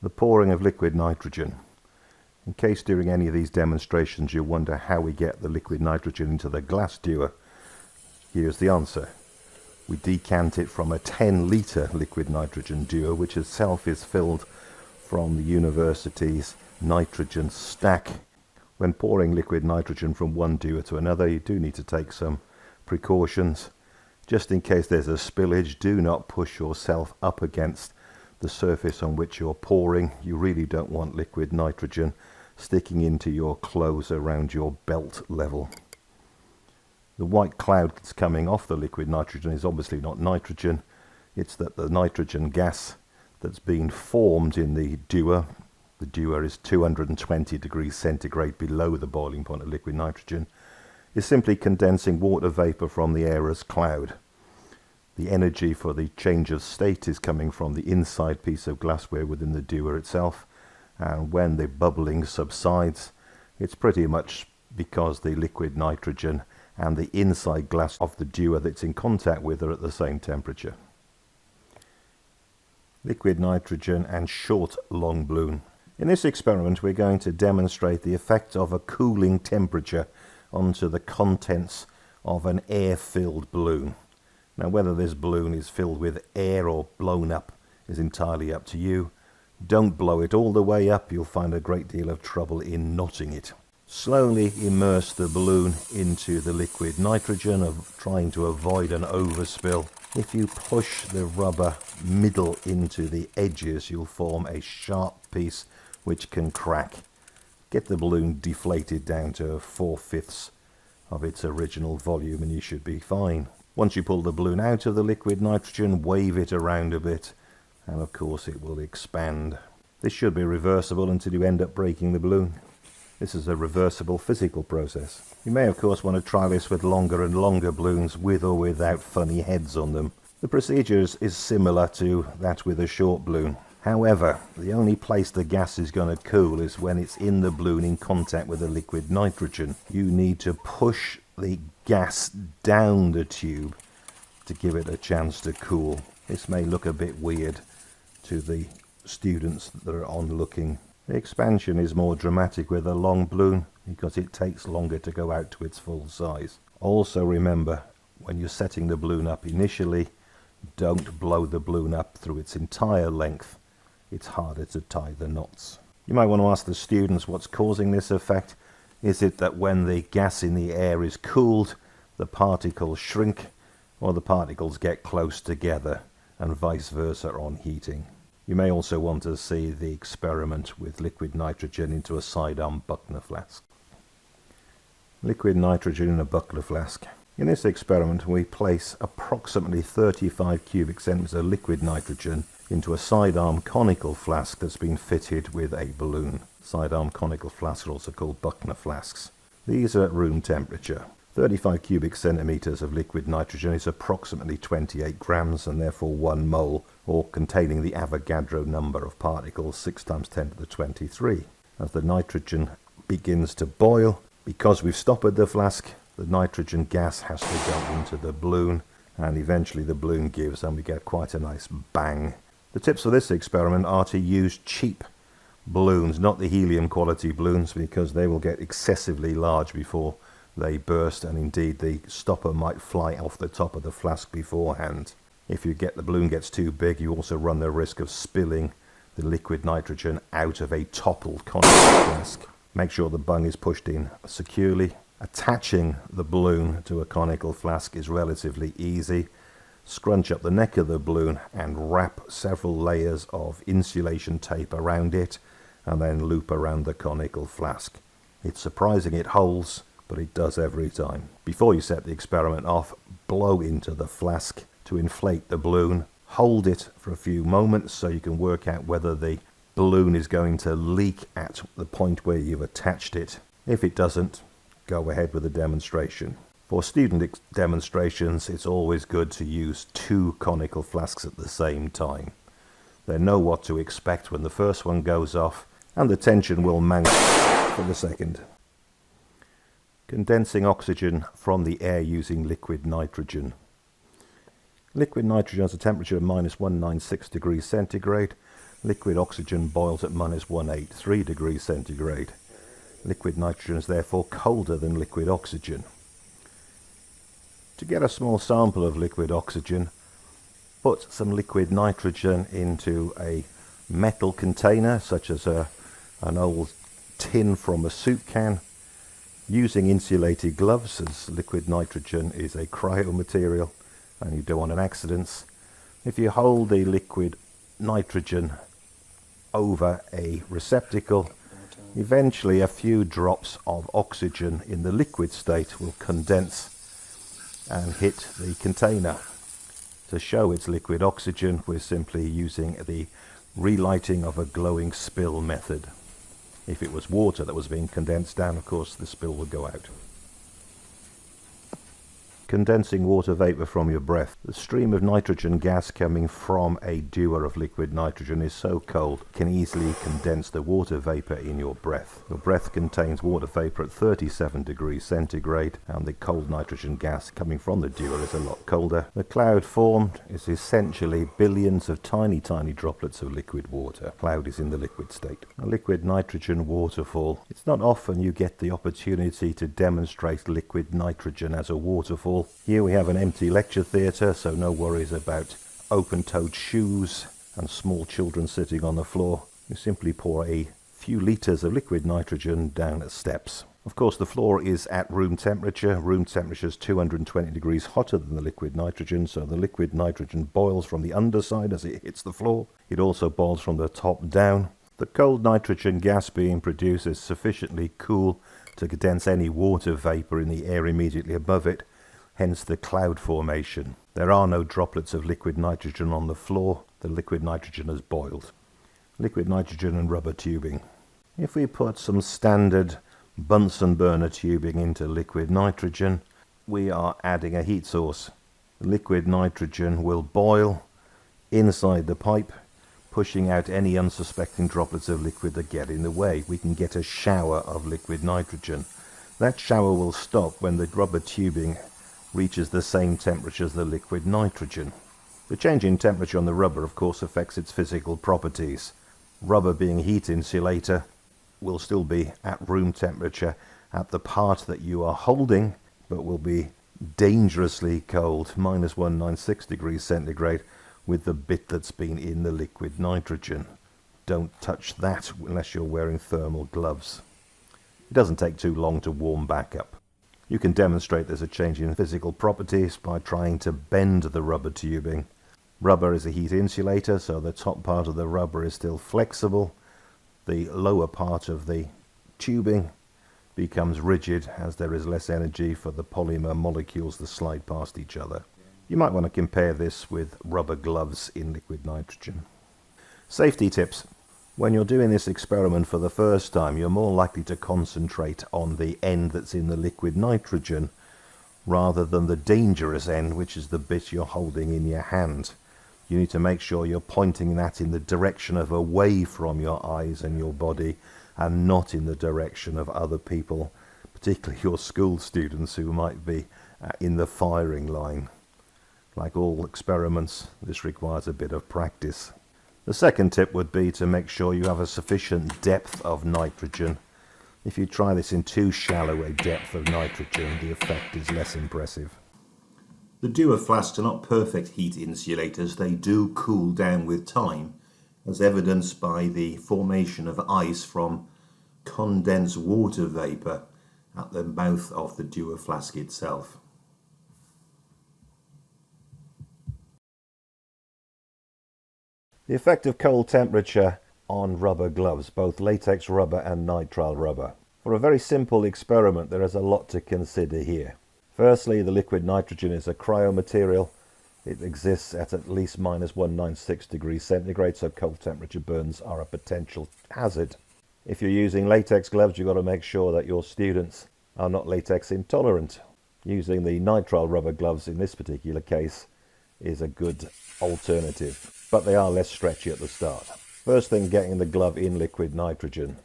the pouring of liquid nitrogen. In case during any of these demonstrations you wonder how we get the liquid nitrogen into the glass dewar, here's the answer. We decant it from a 10-litre liquid nitrogen dewar, which itself is filled from the university's nitrogen stack. When pouring liquid nitrogen from one dewar to another, you do need to take some precautions. Just in case there's a spillage, do not push yourself up against the surface on which you're pouring. You really don't want liquid nitrogen sticking into your clothes around your belt level. The white cloud that's coming off the liquid nitrogen is obviously not nitrogen. It's that the nitrogen gas that's been formed in the dewar is 220 degrees centigrade below the boiling point of liquid nitrogen, is simply condensing water vapor from the air as cloud. The energy for the change of state is coming from the inside piece of glassware within the dewar itself, and when the bubbling subsides, it's pretty much because the liquid nitrogen and the inside glass of the dewar that's in contact with are at the same temperature. Liquid nitrogen and short long balloon. In this experiment we're going to demonstrate the effect of a cooling temperature onto the contents of an air-filled balloon. Now whether this balloon is filled with air or blown up is entirely up to you. Don't blow it all the way up, you'll find a great deal of trouble in knotting it. Slowly immerse the balloon into the liquid nitrogen, trying to avoid an overspill. If you push the rubber middle into the edges, you'll form a sharp piece which can crack. Get the balloon deflated down to 4/5 of its original volume and you should be fine. Once you pull the balloon out of the liquid nitrogen, wave it around a bit and of course it will expand. This should be reversible until you end up breaking the balloon. This is a reversible physical process. You may of course want to try this with longer and longer balloons with or without funny heads on them. The procedure is similar to that with a short balloon. However, the only place the gas is going to cool is when it's in the balloon in contact with the liquid nitrogen. You need to push the gas down the tube to give it a chance to cool. This may look a bit weird to the students that are onlooking. The expansion is more dramatic with a long balloon because it takes longer to go out to its full size. Also remember, when you're setting the balloon up initially, don't blow the balloon up through its entire length. It's harder to tie the knots. You might want to ask the students what's causing this effect. Is it that when the gas in the air is cooled, the particles shrink, or the particles get close together, and vice versa on heating? You may also want to see the experiment with liquid nitrogen into a sidearm Buchner flask. Liquid nitrogen in a Buchner flask. In this experiment we place approximately 35 cubic centimeters of liquid nitrogen into a sidearm conical flask that's been fitted with a balloon. Sidearm conical flasks are also called Buchner flasks. These are at room temperature. 35 cubic centimeters of liquid nitrogen is approximately 28 grams and therefore 1 mole, or containing the Avogadro number of particles 6 times 10 to the 23. As the nitrogen begins to boil, because we've stoppered the flask, the nitrogen gas has to go into the balloon and eventually the balloon gives and we get quite a nice bang. The tips for this experiment are to use cheap balloons, not the helium quality balloons, because they will get excessively large before they burst, and indeed the stopper might fly off the top of the flask beforehand. If the balloon gets too big, you also run the risk of spilling the liquid nitrogen out of a toppled conical flask. Make sure the bung is pushed in securely. Attaching the balloon to a conical flask is relatively easy. Scrunch up the neck of the balloon and wrap several layers of insulation tape around it and then loop around the conical flask. It's surprising it holds, but it does every time. Before you set the experiment off, blow into the flask to inflate the balloon. Hold it for a few moments so you can work out whether the balloon is going to leak at the point where you've attached it. If it doesn't, go ahead with the demonstration. For student demonstrations, it's always good to use 2 conical flasks at the same time. They know what to expect when the first one goes off, and the tension will mount for the second. Condensing oxygen from the air using liquid nitrogen. Liquid nitrogen has a temperature of -196 degrees centigrade. Liquid oxygen boils at -183 degrees centigrade. Liquid nitrogen is therefore colder than liquid oxygen. To get a small sample of liquid oxygen, put some liquid nitrogen into a metal container, such as an old tin from a soup can, using insulated gloves, as liquid nitrogen is a cryo material and you don't want an accident. If you hold the liquid nitrogen over a receptacle, eventually a few drops of oxygen in the liquid state will condense and hit the container. To show it's liquid oxygen, we're simply using the relighting of a glowing spill method. If it was water that was being condensed down, of course the spill would go out. Condensing water vapour from your breath. The stream of nitrogen gas coming from a Dewar of liquid nitrogen is so cold it can easily condense the water vapour in your breath. Your breath contains water vapour at 37 degrees centigrade, and the cold nitrogen gas coming from the Dewar is a lot colder. The cloud formed is essentially billions of tiny droplets of liquid water. Cloud is in the liquid state. A liquid nitrogen waterfall. It's not often you get the opportunity to demonstrate liquid nitrogen as a waterfall. Here we have an empty lecture theatre, so no worries about open-toed shoes and small children sitting on the floor. You simply pour a few litres of liquid nitrogen down the steps. Of course, the floor is at room temperature. Room temperature is 220 degrees hotter than the liquid nitrogen, so the liquid nitrogen boils from the underside as it hits the floor. It also boils from the top down. The cold nitrogen gas being produced is sufficiently cool to condense any water vapour in the air immediately above it, hence the cloud formation. There are no droplets of liquid nitrogen on the floor. The liquid nitrogen has boiled. Liquid nitrogen and rubber tubing. If we put some standard Bunsen burner tubing into liquid nitrogen, we are adding a heat source. Liquid nitrogen will boil inside the pipe, pushing out any unsuspecting droplets of liquid that get in the way. We can get a shower of liquid nitrogen. That shower will stop when the rubber tubing reaches the same temperature as the liquid nitrogen. The change in temperature on the rubber, of course, affects its physical properties. Rubber, being a heat insulator, will still be at room temperature at the part that you are holding, but will be dangerously cold, -196 degrees centigrade, with the bit that's been in the liquid nitrogen. Don't touch that unless you're wearing thermal gloves. It doesn't take too long to warm back up. You can demonstrate there's a change in physical properties by trying to bend the rubber tubing. Rubber is a heat insulator, so the top part of the rubber is still flexible. The lower part of the tubing becomes rigid as there is less energy for the polymer molecules to slide past each other. You might want to compare this with rubber gloves in liquid nitrogen. Safety tips. When you're doing this experiment for the first time, you're more likely to concentrate on the end that's in the liquid nitrogen rather than the dangerous end, which is the bit you're holding in your hand. You need to make sure you're pointing that in the direction of away from your eyes and your body, and not in the direction of other people, particularly your school students who might be in the firing line. Like all experiments, this requires a bit of practice. The second tip would be to make sure you have a sufficient depth of nitrogen. If you try this in too shallow a depth of nitrogen, the effect is less impressive. The Dewar flasks are not perfect heat insulators. They do cool down with time, as evidenced by the formation of ice from condensed water vapour at the mouth of the Dewar flask itself. The effect of cold temperature on rubber gloves, both latex rubber and nitrile rubber. For a very simple experiment, there is a lot to consider here. Firstly, the liquid nitrogen is a cryo material. It exists at least -196 degrees centigrade, so cold temperature burns are a potential hazard. If you're using latex gloves, you've got to make sure that your students are not latex intolerant. Using the nitrile rubber gloves in this particular case is a good alternative, but they are less stretchy at the start. First thing, getting the glove in liquid nitrogen.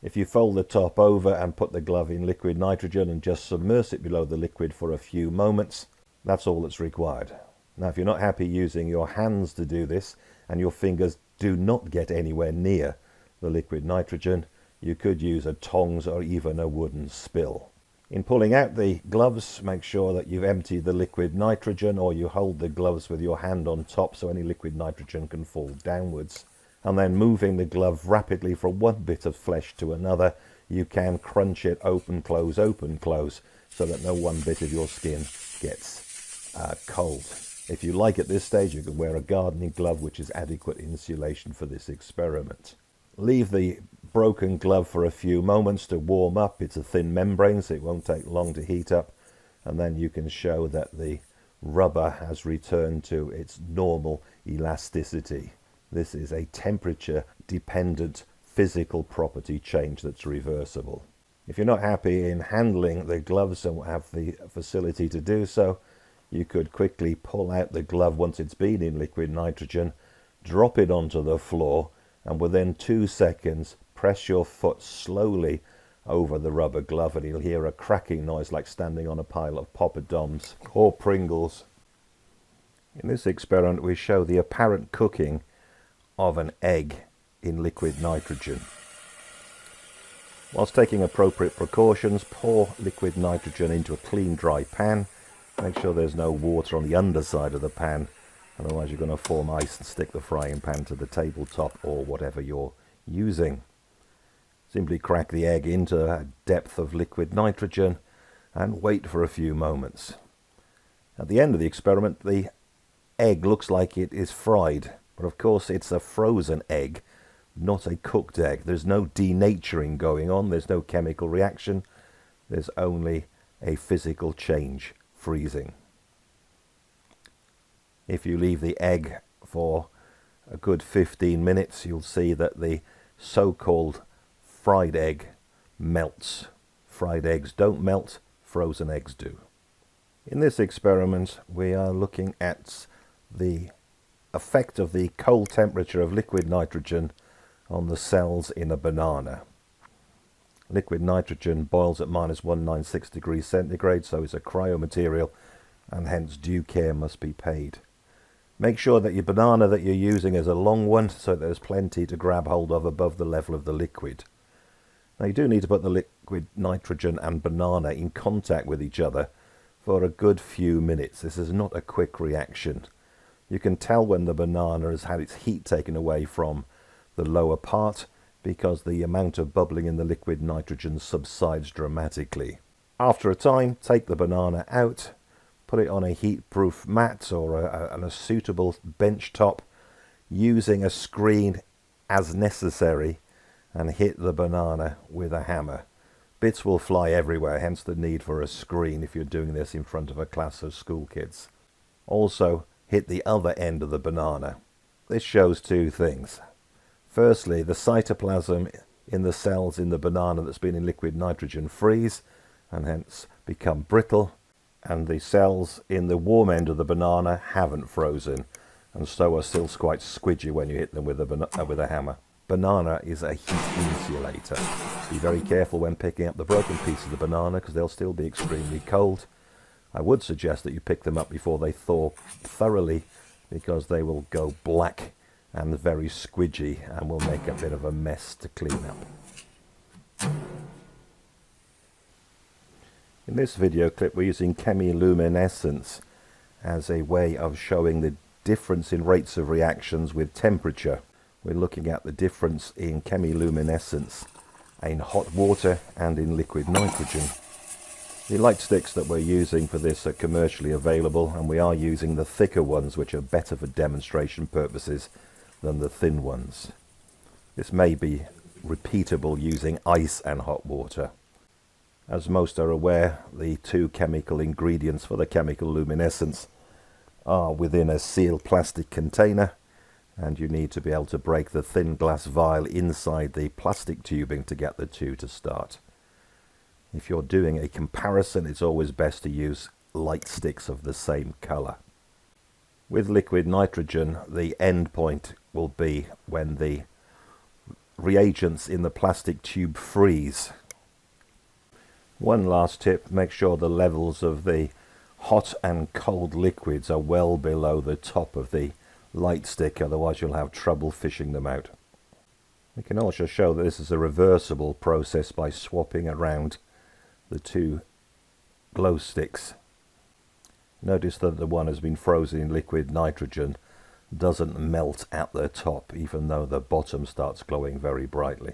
If you fold the top over and put the glove in liquid nitrogen and just submerge it below the liquid for a few moments, that's all that's required. Now, if you're not happy using your hands to do this and your fingers do not get anywhere near the liquid nitrogen, you could use a tongs or even a wooden spill. In pulling out the gloves, make sure that you've emptied the liquid nitrogen, or you hold the gloves with your hand on top so any liquid nitrogen can fall downwards. And then moving the glove rapidly from one bit of flesh to another, you can crunch it open, close, so that no one bit of your skin gets cold. If you like, at this stage, you can wear a gardening glove, which is adequate insulation for this experiment. Leave the broken glove for a few moments to warm up. It's a thin membrane, so it won't take long to heat up. And then you can show that the rubber has returned to its normal elasticity. This is a temperature-dependent physical property change that's reversible. If you're not happy in handling the gloves and have the facility to do so, you could quickly pull out the glove once it's been in liquid nitrogen, drop it onto the floor, and within 2 seconds, press your foot slowly over the rubber glove, and you'll hear a cracking noise like standing on a pile of poppadoms or Pringles. In this experiment, we show the apparent cooking of an egg in liquid nitrogen. Whilst taking appropriate precautions, pour liquid nitrogen into a clean, dry pan. Make sure there's no water on the underside of the pan, otherwise you're going to form ice and stick the frying pan to the tabletop or whatever you're using. Simply crack the egg into a depth of liquid nitrogen and wait for a few moments. At the end of the experiment, the egg looks like it is fried, but of course it's a frozen egg, not a cooked egg. There's no denaturing going on, there's no chemical reaction, there's only a physical change, freezing. If you leave the egg for a good 15 minutes, you'll see that the so-called fried egg melts. Fried eggs don't melt, frozen eggs do. In this experiment, we are looking at the effect of the cold temperature of liquid nitrogen on the cells in a banana. Liquid nitrogen boils at -196 degrees centigrade, so it's a cryomaterial, and hence due care must be paid. Make sure that your banana that you're using is a long one, so there's plenty to grab hold of above the level of the liquid. Now you do need to put the liquid nitrogen and banana in contact with each other for a good few minutes. This is not a quick reaction. You can tell when the banana has had its heat taken away from the lower part, because the amount of bubbling in the liquid nitrogen subsides dramatically. After a time, take the banana out, put it on a heat-proof mat or a suitable bench top, using a screen as necessary, and hit the banana with a hammer. Bits will fly everywhere, hence the need for a screen if you're doing this in front of a class of school kids. Also, hit the other end of the banana. This shows two things. Firstly, the cytoplasm in the cells in the banana that's been in liquid nitrogen freeze and hence become brittle, and the cells in the warm end of the banana haven't frozen and so are still quite squidgy when you hit them with a hammer. Banana is a heat insulator. Be very careful when picking up the broken piece of the banana because they'll still be extremely cold. I would suggest that you pick them up before they thaw thoroughly, because they will go black and very squidgy and will make a bit of a mess to clean up. In this video clip, we're using chemiluminescence as a way of showing the difference in rates of reactions with temperature. We're looking at the difference in chemiluminescence in hot water and in liquid nitrogen. The light sticks that we're using for this are commercially available, and we are using the thicker ones, which are better for demonstration purposes than the thin ones. This may be repeatable using ice and hot water. As most are aware, the two chemical ingredients for the chemical luminescence are within a sealed plastic container, and you need to be able to break the thin glass vial inside the plastic tubing to get the two to start. If you're doing a comparison, it's always best to use light sticks of the same color. With liquid nitrogen, the end point will be when the reagents in the plastic tube freeze. One last tip, make sure the levels of the hot and cold liquids are well below the top of the light stick, otherwise you'll have trouble fishing them out. We can also show that this is a reversible process by swapping around the two glow sticks. Notice that the one has been frozen in liquid nitrogen doesn't melt at the top, even though the bottom starts glowing very brightly.